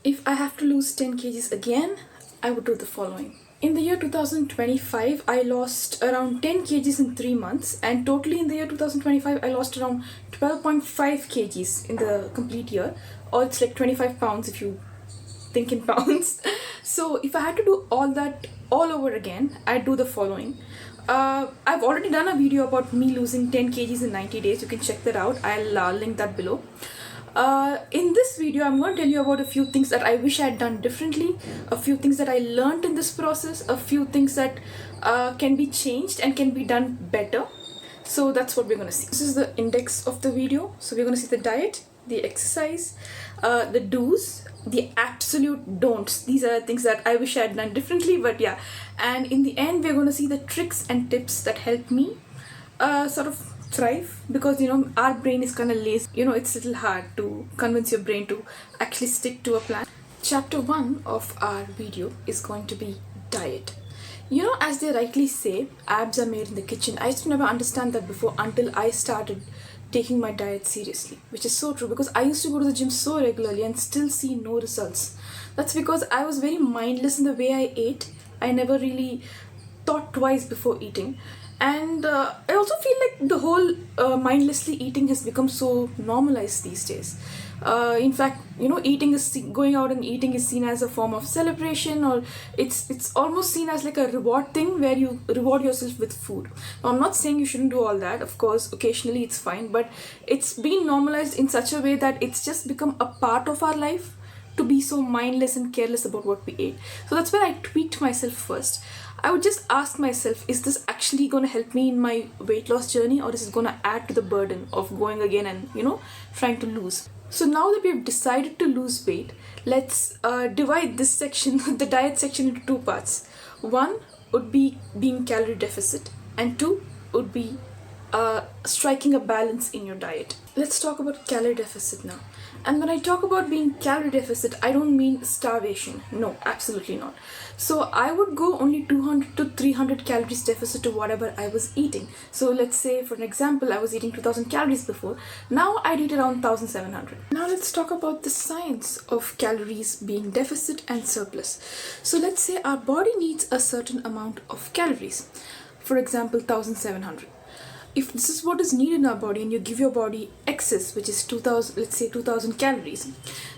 If I have to lose 10 kgs again, I would do the following. In the year 2025, I lost around 10 kgs in 3 months, and totally in the year 2025, I lost around 12.5 kgs in the complete year, or it's like 25 pounds if you think in pounds. So if I had to do all that all over again, I'd do the following. I've already done a video about me losing 10 kgs in 90 days. You can check that out. I'll link that below. In this video, I'm going to tell you about a few things that I wish I had done differently, a few things that I learned in this process, a few things that can be changed and can be done better. So that's what we're going to see. This is the index of the video. So we're going to see the diet, the exercise, the do's, the absolute don'ts. These are things that I wish I had done differently, but yeah. And in the end, we're going to see the tricks and tips that help me sort of thrive, because our brain is kind of lazy. It's a little hard to convince your brain to actually stick to a plan. Chapter 1 of our video is going to be diet. As they rightly say, abs are made in the kitchen. I used to never understand that before until I started taking my diet seriously, which is so true, because I used to go to the gym so regularly and still see no results. That's because I was very mindless in the way I ate. I never really thought twice before eating. And I also feel like the whole mindlessly eating has become so normalized these days. In fact, eating is going out and eating is seen as a form of celebration, or it's almost seen as like a reward thing where you reward yourself with food. Now, I'm not saying you shouldn't do all that. Of course, occasionally it's fine, but it's been normalized in such a way that it's just become a part of our life to be so mindless and careless about what we ate. So that's where I tweaked myself first. I would just ask myself, is this actually going to help me in my weight loss journey, or is it going to add to the burden of going again and trying to lose? So now that we've decided to lose weight, let's divide this section, the diet section, into two parts. One would be being calorie deficit, and two would be striking a balance in your diet. Let's talk about calorie deficit now. And when I talk about being calorie deficit, I don't mean starvation. No, absolutely not. So I would go only 200 to 300 calories deficit to whatever I was eating. So let's say, for an example, I was eating 2000 calories before. Now I'd eat around 1700. Now let's talk about the science of calories being deficit and surplus. So let's say our body needs a certain amount of calories. For example, 1700. If this is what is needed in our body and you give your body excess, which is 2000, let's say 2000 calories,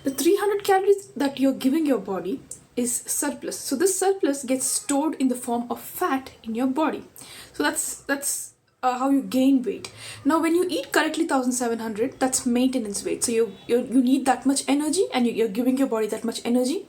the 300 calories that you're giving your body is surplus. So this surplus gets stored in the form of fat in your body. So that's how you gain weight. Now, when you eat correctly 1700, that's maintenance weight. So you need that much energy, and you're giving your body that much energy,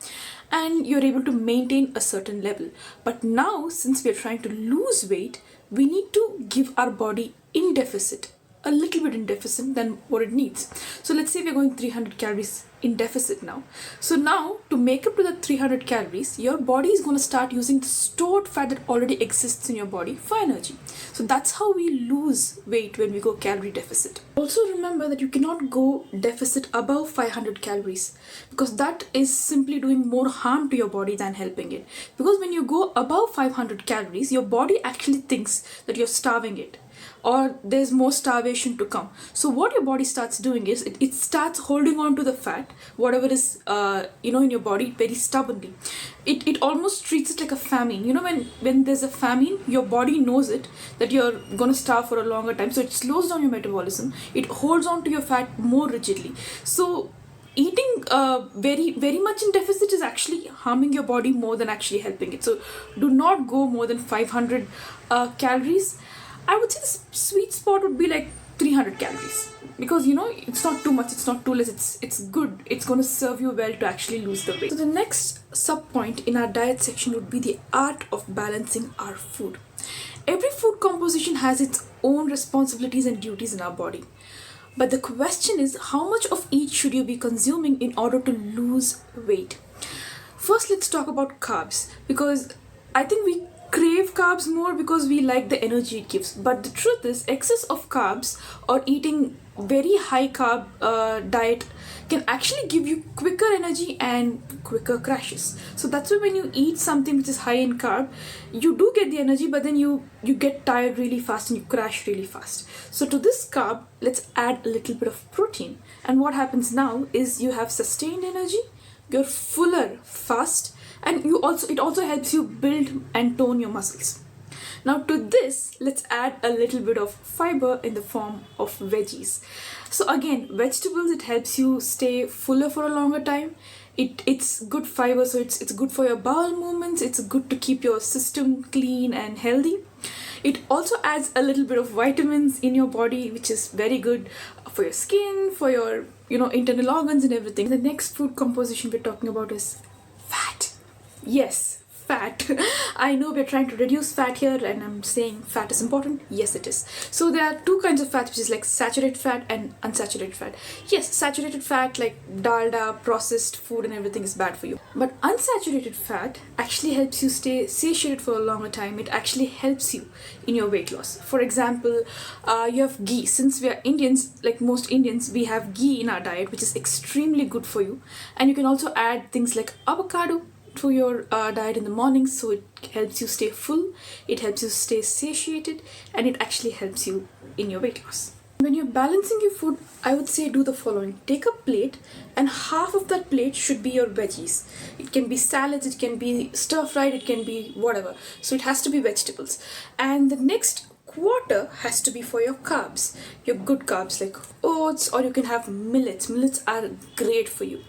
and you're able to maintain a certain level. But now, since we're trying to lose weight, we need to give our body in deficit, a little bit in deficit than what it needs. So let's say we're going 300 calories in deficit now. So now, to make up to the 300 calories, your body is going to start using the stored fat that already exists in your body for energy. So that's how we lose weight when we go calorie deficit. Also remember that you cannot go deficit above 500 calories, because that is simply doing more harm to your body than helping it. Because when you go above 500 calories, your body actually thinks that you're starving it, or there's more starvation to come. So what your body starts doing is it starts holding on to the fat, whatever is in your body, very stubbornly. It almost treats it like a famine. When there's a famine, your body knows it, that you're going to starve for a longer time, so it slows down your metabolism. It holds on to your fat more rigidly. So eating very, very much in deficit is actually harming your body more than actually helping it. So do not go more than 500 calories. I would say the sweet spot would be like 300 calories, because it's not too much, it's not too less, it's good. It's going to serve you well to actually lose the weight. So the next sub point in our diet section would be the art of balancing our food. Every food composition has its own responsibilities and duties in our body. But the question is, how much of each should you be consuming in order to lose weight? First, let's talk about carbs, because I think we crave carbs more because we like the energy it gives. But the truth is, excess of carbs or eating very high carb diet can actually give you quicker energy and quicker crashes. So that's why when you eat something which is high in carb, you do get the energy, but then you get tired really fast and you crash really fast. So to this carb, let's add a little bit of protein. And what happens now is you have sustained energy you're fuller fast, and it also helps you build and tone your muscles. Now to this, let's add a little bit of fiber in the form of veggies. So again, vegetables, it helps you stay fuller for a longer time. It's good fiber, so it's good for your bowel movements. It's good to keep your system clean and healthy. It also adds a little bit of vitamins in your body, which is very good for your skin, for your internal organs and everything. The next food composition we're talking about is fat. Yes, fat. I know we're trying to reduce fat here, and I'm saying fat is important. Yes, it is. So there are two kinds of fat, which is like saturated fat and unsaturated fat. Yes, saturated fat like dalda, processed food and everything is bad for you. But unsaturated fat actually helps you stay satiated for a longer time. It actually helps you in your weight loss. For example, you have ghee. Since we are Indians, like most Indians, we have ghee in our diet, which is extremely good for you. And you can also add things like avocado to your diet in the morning, so it helps you stay full, it helps you stay satiated, and it actually helps you in your weight loss. When you're balancing your food, I would say do the following. Take a plate, and half of that plate should be your veggies. It can be salads, it can be stir fried, it can be whatever. So it has to be vegetables. And the next quarter has to be for your carbs, your good carbs like oats, or you can have millets. Millets are great for you.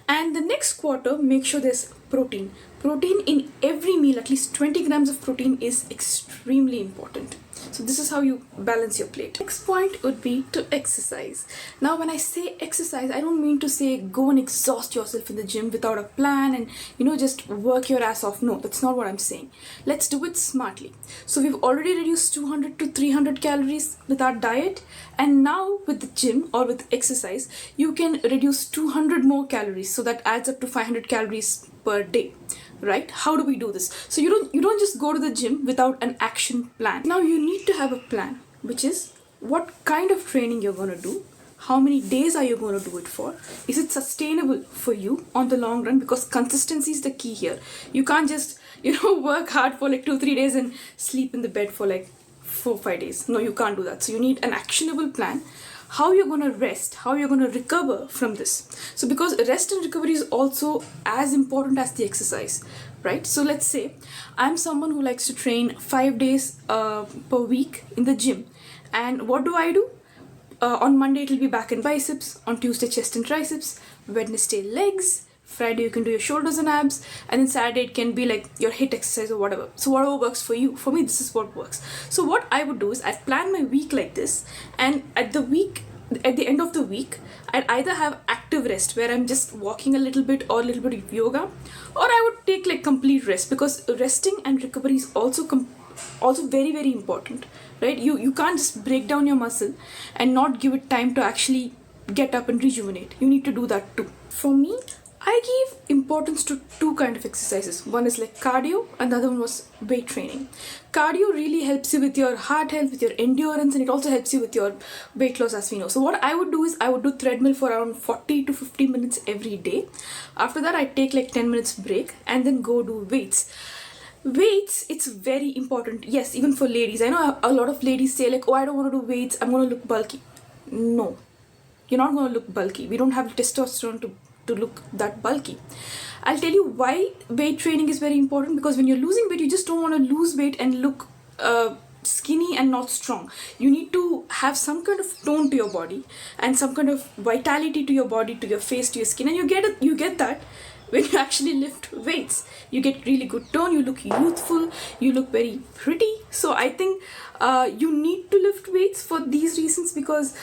And the next quarter, make sure there's protein. Protein in every meal, at least 20 grams of protein is extremely important. So this is how you balance your plate. Next point would be to exercise. Now when I say exercise, I don't mean to say go and exhaust yourself in the gym without a plan and just work your ass off. No, that's not what I'm saying. Let's do it smartly. So we've already reduced 200 to 300 calories with our diet, and now with the gym or with exercise, you can reduce 200 more calories. So that adds up to 500 calories per day. Right? How do we do this? So you don't just go to the gym without an action plan. Now you need to have a plan, which is what kind of training you're going to do, how many days are you going to do it for, is it sustainable for you on the long run, because consistency is the key here. You can't just work hard for like 2-3 days and sleep in the bed for like 4-5 days. No, you can't do that. So you need an actionable plan. How you're going to rest, how you're going to recover from this. So because rest and recovery is also as important as the exercise, right? So let's say I'm someone who likes to train 5 days per week in the gym. And what do? On Monday it'll be back and biceps, on Tuesday chest and triceps, Wednesday legs, Friday you can do your shoulders and abs, and then Saturday it can be like your HIIT exercise or whatever. So whatever works for you. For me, this is what works. So what I would do is I'd plan my week like this, and at the end of the week, I'd either have active rest where I'm just walking a little bit or a little bit of yoga, or I would take like complete rest, because resting and recovery is also very, very important, right? You can't just break down your muscle and not give it time to actually get up and rejuvenate. You need to do that too. For me, I give importance to two kinds of exercises. One is like cardio, and the other one was weight training. Cardio really helps you with your heart health, with your endurance, and it also helps you with your weight loss, as we know. So what I would do is I would do treadmill for around 40 to 50 minutes every day. After that, I take like 10 minutes break and then go do weights. Weights, it's very important. Yes, even for ladies. I know a lot of ladies say like, oh, I don't want to do weights, I'm going to look bulky. No, you're not going to look bulky. We don't have testosterone to look that bulky. I'll tell you why weight training is very important, because when you're losing weight, you just don't want to lose weight and look skinny and not strong. You need to have some kind of tone to your body and some kind of vitality to your body, to your face, to your skin, and you get that when you actually lift weights. You get really good tone, you look youthful, you look very pretty. So I think you need to lift weights for these reasons, because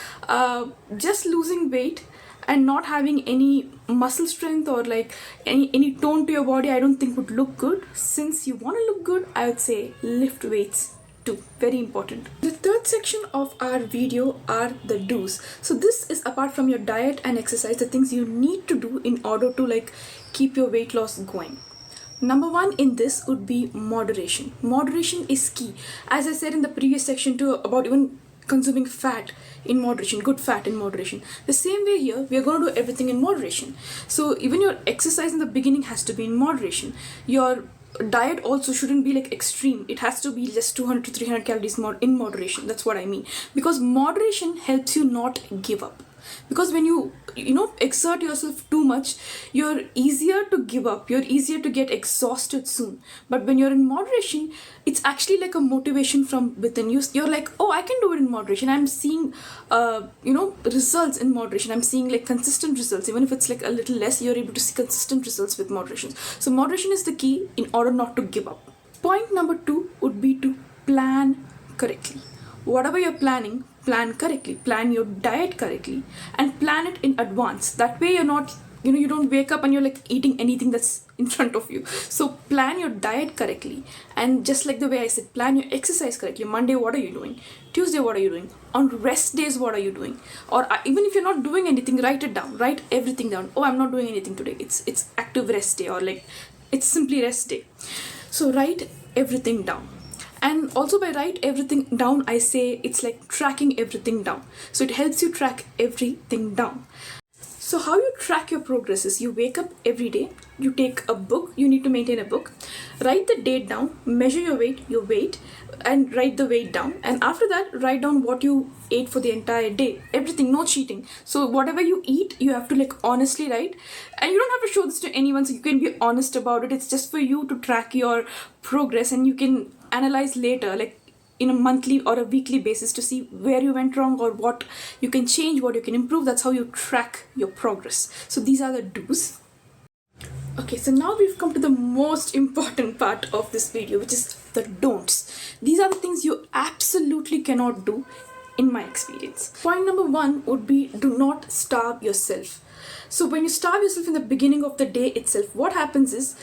just losing weight and not having any muscle strength or like any tone to your body, I don't think would look good. Since you want to look good, I would say lift weights too. Very important. The third section of our video are the do's. So this is apart from your diet and exercise, the things you need to do in order to like keep your weight loss going. Number one in this would be moderation. Moderation is key. As I said in the previous section too, about even consuming fat in moderation, good fat in moderation. The same way here, we are going to do everything in moderation. So even your exercise in the beginning has to be in moderation. Your diet also shouldn't be like extreme. It has to be just 200 to 300 calories more in moderation. That's what I mean. Because moderation helps you not give up. Because when you exert yourself too much, you're easier to give up, you're easier to get exhausted soon. But when you're in moderation, it's actually like a motivation from within you. You're like, oh, I can do it in moderation. I'm seeing results in moderation. I'm seeing like consistent results. Even if it's like a little less, you're able to see consistent results with moderation. So moderation is the key in order not to give up. Point number 2 would be to plan correctly. Whatever you're planning, plan correctly. Plan your diet correctly and plan it in advance. That way you're not, you don't wake up and you're like eating anything that's in front of you. So plan your diet correctly. And just like the way I said, plan your exercise correctly. Monday, what are you doing? Tuesday, what are you doing? On rest days, what are you doing? Or even if you're not doing anything, write it down. Write everything down. Oh, I'm not doing anything today. It's active rest day, or like it's simply rest day. So write everything down. And also by write everything down, I say it's like tracking everything down. So it helps you track everything down. So how you track your progress is you wake up every day, you take a book, you need to maintain a book, write the date down, measure your weight, and write the weight down. And after that, write down what you ate for the entire day. Everything, no cheating. So whatever you eat, you have to like honestly write. And you don't have to show this to anyone, so you can be honest about it. It's just for you to track your progress, and you can analyze later, like in a monthly or a weekly basis, to see where you went wrong or what you can change, what you can improve. That's how you track your progress. So these are the do's. Okay, so now we've come to the most important part of this video, which is the don'ts. These are the things you absolutely cannot do in my experience. Point number 1 would be do not starve yourself. So when you starve yourself in the beginning of the day itself, what happens is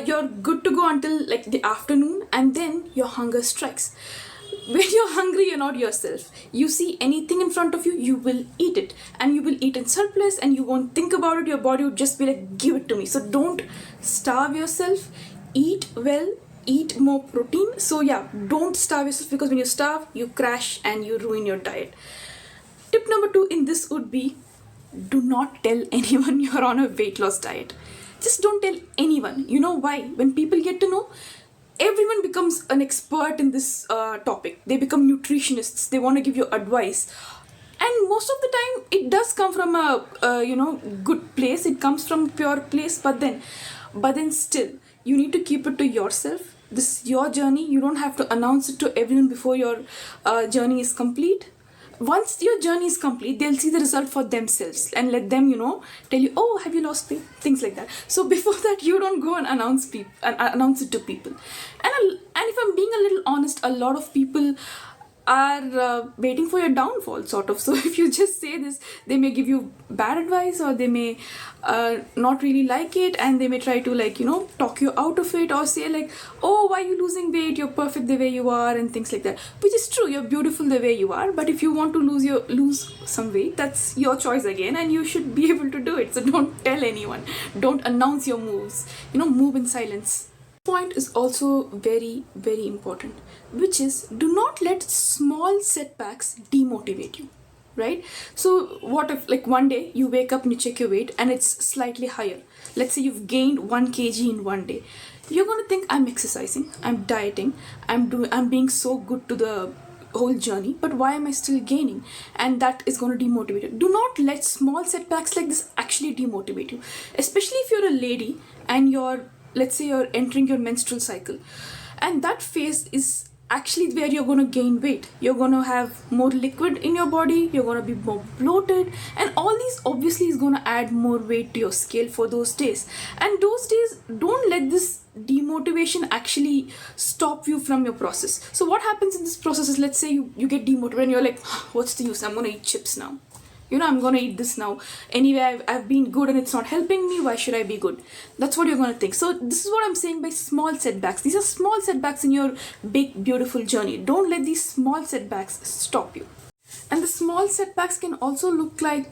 you're good to go until like the afternoon, and then your hunger strikes. When you're hungry, you're not yourself. You see anything in front of you, you will eat it, and you will eat in surplus, and you won't think about it. Your body would just be like, give it to me. So don't starve yourself. Eat well, eat more protein. So yeah, don't starve yourself, because when you starve, you crash and you ruin your diet. Tip number 2 in this would be, do not tell anyone you're on a weight loss diet. Just don't tell anyone. You know why? When people get to know, everyone becomes an expert in this topic. They become nutritionists. They want to give you advice. And most of the time, it does come from a good place. It comes from pure place. But then still, you need to keep it to yourself. This is your journey. You don't have to announce it to everyone before your journey is complete. Once your journey is complete, they'll see the result for themselves and let them, tell you, oh, have you lost weight? Things like that. So before that, you don't go and announce it to people. And if I'm being a little honest, a lot of people are waiting for your downfall, sort of. So if you just say this, they may give you bad advice, or they may not really like it, and they may try to talk you out of it, or say like, oh, why are you losing weight? You're perfect the way you are, and things like that. Which is true, you're beautiful the way you are, but if you want to lose some weight, that's your choice again, and you should be able to do it. So don't tell anyone. Don't announce your moves. Move in silence. Point is also very, very important, which is do not let small setbacks demotivate you, right? So what if like one day you wake up and you check your weight and it's slightly higher? Let's say you've gained 1 kg in one day. You're going to think, I'm exercising, I'm dieting, I'm being so good to the whole journey, but why am I still gaining? And that is going to demotivate you. Do not let small setbacks like this actually demotivate you, especially if you're a lady and let's say you're entering your menstrual cycle, and that phase is actually where you're going to gain weight. You're going to have more liquid in your body, you're going to be more bloated, and all these obviously is going to add more weight to your scale for those days. And those days, don't let this demotivation actually stop you from your process. So what happens in this process is, let's say you get demotivated and you're like, what's the use? I'm going to eat chips now. I'm going to eat this now. Anyway, I've been good and it's not helping me. Why should I be good? That's what you're going to think. So this is what I'm saying by small setbacks. These are small setbacks in your big, beautiful journey. Don't let these small setbacks stop you. And the small setbacks can also look like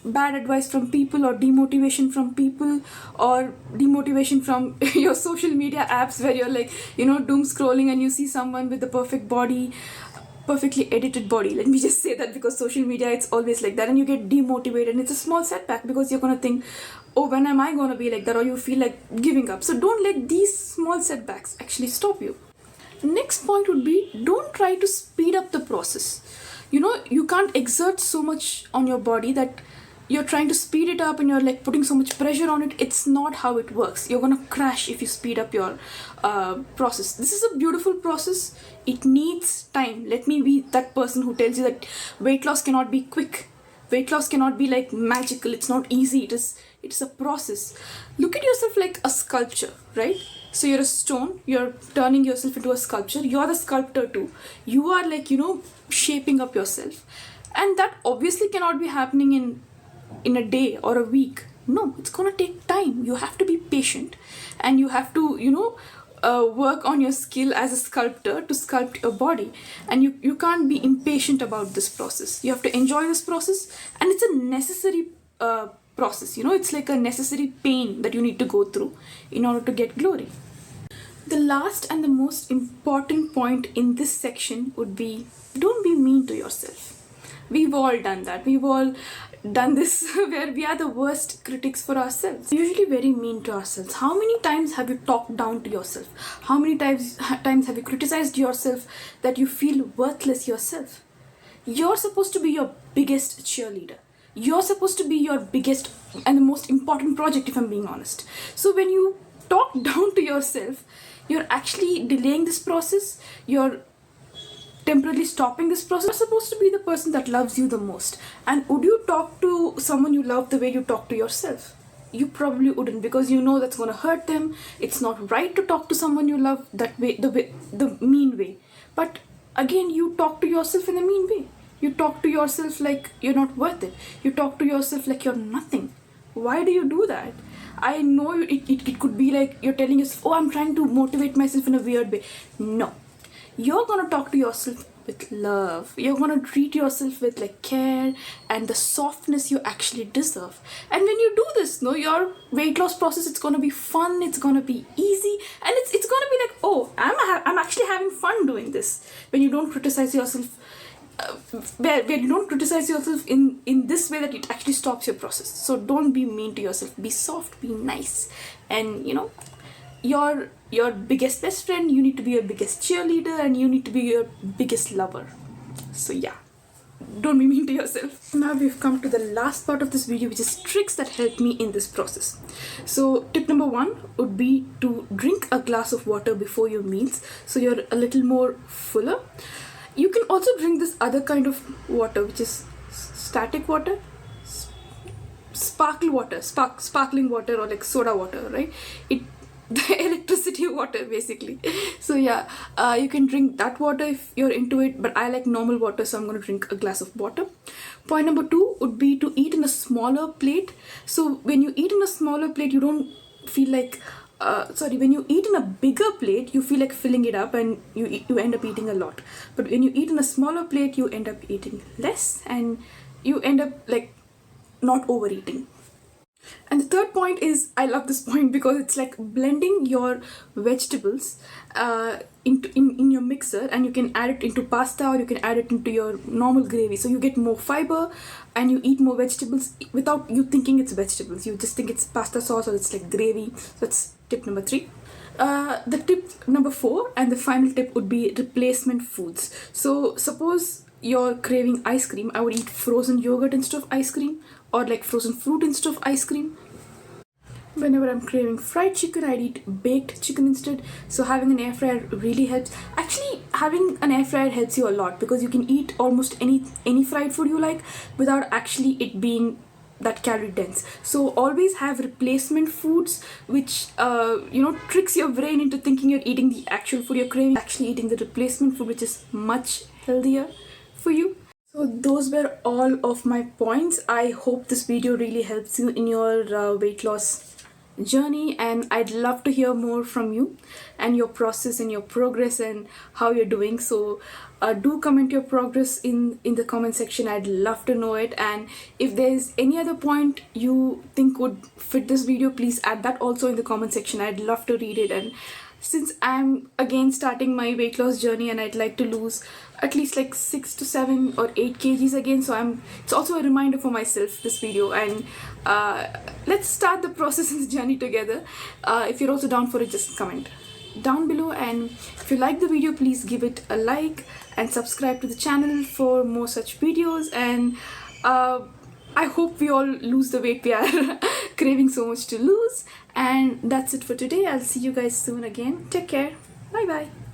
bad advice from people, or demotivation from people, or demotivation from your social media apps where you're like, doom scrolling and you see someone with the perfect body, perfectly edited body. Let me just say that, because social media, it's always like that, and you get demotivated, and it's a small setback because you're going to think, oh, when am I going to be like that? Or you feel like giving up. So don't let these small setbacks actually stop you. Next point would be, don't try to speed up the process. You can't exert so much on your body that you're trying to speed it up and you're like putting so much pressure on it. It's not how it works. You're gonna crash if you speed up your process. This is a beautiful process. It needs time. Let me be that person who tells you that weight loss cannot be quick. Weight loss cannot be like magical. It's not easy. It's a process. Look at yourself like a sculpture, right? So you're a stone, you're turning yourself into a sculpture. You're the sculptor too. You are like, shaping up yourself. And that obviously cannot be happening in a day or a week. No, it's gonna take time. You have to be patient, and you have to, work on your skill as a sculptor to sculpt your body. And you can't be impatient about this process. You have to enjoy this process, and it's a necessary process. It's like a necessary pain that you need to go through in order to get glory. The last and the most important point in this section would be, don't be mean to yourself. We've all done that. We've all done this where we are the worst critics for ourselves. We're usually very mean to ourselves. How many times have you talked down to yourself? How many times have you criticized yourself that you feel worthless yourself? You're supposed to be your biggest cheerleader. You're supposed to be your biggest and the most important project, if I'm being honest. So when you talk down to yourself, you're actually delaying this process. You're temporarily stopping this process. You're supposed to be the person that loves you the most. And would you talk to someone you love the way you talk to yourself? You probably wouldn't, because you know that's going to hurt them. It's not right to talk to someone you love that way, the mean way. But again, you talk to yourself in a mean way. You talk to yourself like you're not worth it. You talk to yourself like you're nothing. Why do you do that? I know it could be like you're telling yourself, oh, I'm trying to motivate myself in a weird way. No. You're going to talk to yourself with love. You're going to treat yourself with like care and the softness you actually deserve. And when you do this, your weight loss process, it's going to be fun, it's going to be easy, and it's going to be like, oh, I'm actually having fun doing this. When you don't criticize yourself, where you don't criticize yourself in this way that it actually stops your process. So don't be mean to yourself. Be soft, be nice, and your biggest best friend, you need to be your biggest cheerleader, and you need to be your biggest lover. So yeah, don't be mean to yourself. Now we've come to the last part of this video, which is tricks that help me in this process. So tip number 1 would be to drink a glass of water before your meals, so you're a little more fuller. You can also drink this other kind of water, which is static water, sparkling water, or like soda water, right? The electricity water, basically. So yeah, you can drink that water if you're into it, but I like normal water, so I'm going to drink a glass of water. Point number 2 would be to eat in a smaller plate. So when you eat in a smaller plate, you don't feel like when you eat in a bigger plate, you feel like filling it up, and you end up eating a lot. But when you eat in a smaller plate, you end up eating less, and you end up like not overeating. And the third point is, I love this point because it's like blending your vegetables in your mixer, and you can add it into pasta, or you can add it into your normal gravy. So you get more fiber and you eat more vegetables without you thinking it's vegetables. You just think it's pasta sauce or it's like gravy. So that's tip number 3. The tip number 4 and the final tip would be replacement foods. So suppose you're craving ice cream, I would eat frozen yogurt instead of ice cream, or like frozen fruit instead of ice cream. Whenever I'm craving fried chicken, I'd eat baked chicken instead. So having an air fryer really helps. Actually, having an air fryer helps you a lot, because you can eat almost any fried food you like without actually it being that calorie dense. So always have replacement foods, which tricks your brain into thinking you're eating the actual food you're craving, actually eating the replacement food, which is much healthier for you. So those were all of my points. I hope this video really helps you in your weight loss journey, and I'd love to hear more from you and your process and your progress and how you're doing. So do comment your progress in the comment section. I'd love to know it, and if there's any other point you think would fit this video, please add that also in the comment section. I'd love to read it. And since I'm again starting my weight loss journey, and I'd like to lose at least like 6 to 7 or 8 kgs again, so it's also a reminder for myself, this video. And let's start the process and the journey together. If you're also down for it, just comment down below, and if you like the video, please give it a like and subscribe to the channel for more such videos. And I hope we all lose the weight we are craving so much to lose. And that's it for today. I'll see you guys soon again. Take care. Bye bye.